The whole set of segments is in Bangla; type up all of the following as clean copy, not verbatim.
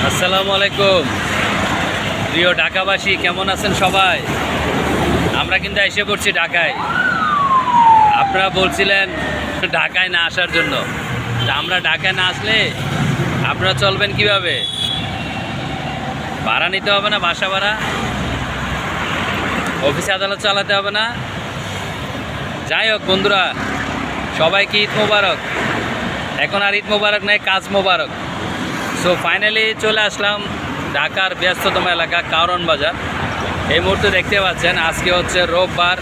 আসসালামু আলাইকুম প্রিয় ঢাকাবাসী, কেমন আছেন সবাই? আমরা কিন্তু এসে পড়ছি ঢাকায়। আপনারা বলছিলেন ঢাকায় না আসার জন্য। আমরা ঢাকায় না আসলে আপনারা চলবেন কিভাবে? ভাড়া নিতে হবে না, বাসা ভাড়া, অফিস আদালত চালাতে হবে না। যাই হোক বন্ধুরা, সবাইকে ঈদ মোবারক। এখন আর ঈদ মোবারক নাই, কাজ মোবারক। সো ফাইনালি চলে আসলাম ঢাকার ব্যস্ততম এলাকা কারওয়ান বাজার। এই মুহূর্তে দেখতে পাচ্ছেন আজকে হচ্ছে রোববার।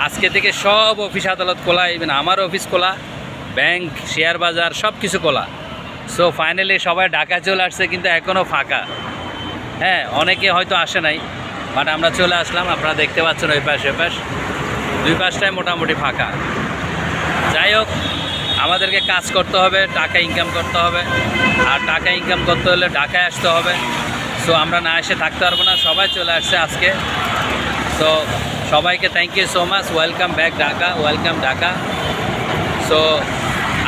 আজকে থেকে সব অফিস আদালত খোলা, ইভেন আমার অফিস খোলা, ব্যাংক, শেয়ার বাজার সব কিছু খোলা। সো ফাইনালি সবাই ঢাকায় চলে আসছে, কিন্তু এখনও ফাঁকা। হ্যাঁ, অনেকে হয়তো আসে নাই, বাট আমরা চলে আসলাম। আপনারা দেখতে পাচ্ছেন ওই পাশ এ পাশ, দুই পাশটাই মোটামুটি ফাঁকা। যাই হোক, আমাদেরকে কাজ করতে হবে, টাকা ইনকাম করতে হবে। আর টাকা ইনকাম করতে হলে ঢাকায় আসতে হবে। সো আমরা না এসে থাকতে পারবো না, সবাই চলে আসছে আজকে। সো সবাইকে thank you so much. Welcome back Dhaka, welcome Dhaka. So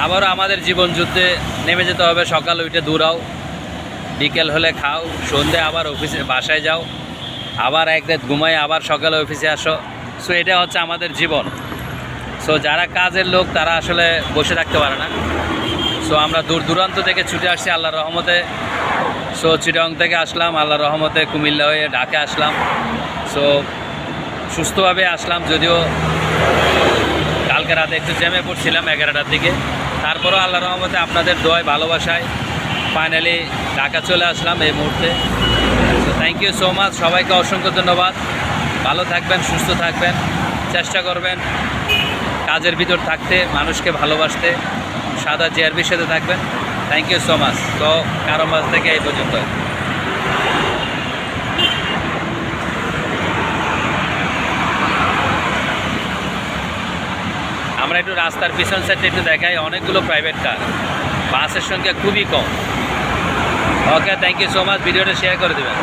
আবারও আমাদের জীবন যুদ্ধে নেমে যেতে হবে। সকাল উঠে দৌড়াও, বিকেল হলে খাও, সন্ধ্যে আবার অফিসে বাসায় যাও, আবার এক রাত ঘুমাই, আবার সকালে অফিসে আসো। সো এটা হচ্ছে আমাদের জীবন। সো যারা কাজের লোক তারা আসলে বসে থাকতে পারে না। সো আমরা দূর দূরান্ত থেকে ছুটে আসছি আল্লাহর রহমতে। সো চিটাগং থেকে আসলাম আল্লাহর রহমতে, কুমিল্লা হয়ে ঢাকা আসলাম। সো সুস্থভাবে আসলাম, যদিও কালকে রাতে একটু জ্যামে পড়ছিলাম 11টার দিকে। তারপরেও আল্লাহর রহমতে আপনাদের দোয়ায়, ভালোবাসায় ফাইনালি ঢাকা চলে আসলাম এই মুহূর্তে। So thank you so much, সবাইকে অসংখ্য ধন্যবাদ। ভালো থাকবেন, সুস্থ থাকবেন, চেষ্টা করবেন কাজের ভিতর থাকতে, মানুষকে ভালোবাসতে, সাদা জিআরবির সাথে থাকবেন। Thank you so much. তো কারওয়ান বাজার থেকে এই পর্যন্ত। আমরা একটু রাস্তার পিছন সাইডে একটু দেখাই, অনেকগুলো প্রাইভেট কার, বাসের সংখ্যা খুবই কম। ওকে, থ্যাংক ইউ সো মাচ, ভিডিওটা শেয়ার করে দেবেন।